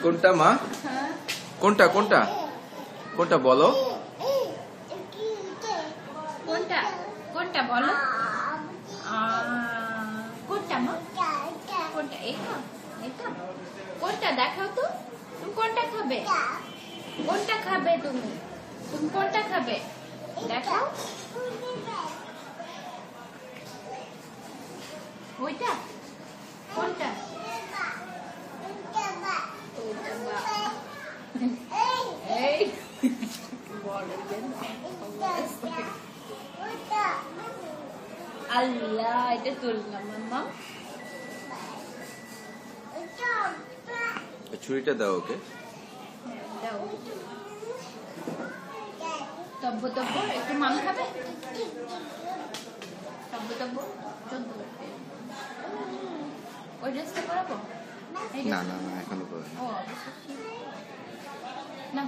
কোনটা মা? কোনটা কোনটা কোনটা বলো? কোনটা কোনটা বলো? কোনটা মা? কোনটা? এটা এটা কোনটা দেখাও তো। তুমি কোনটা খাবে? কোনটা খাবে তুমি? তুমি কোনটা খাবে দেখাও। ওইটা কোনটা? এই আল্লাহ, এটা তুললাম মাম্মা। ছুরিটা দাও ওকে। দাও তব্বো তব্বো একটু মাম খাবে। তব্বো তব্বো ওই ড্রেসটা করাবো না না না এখনো করে ও অবশ্যই না।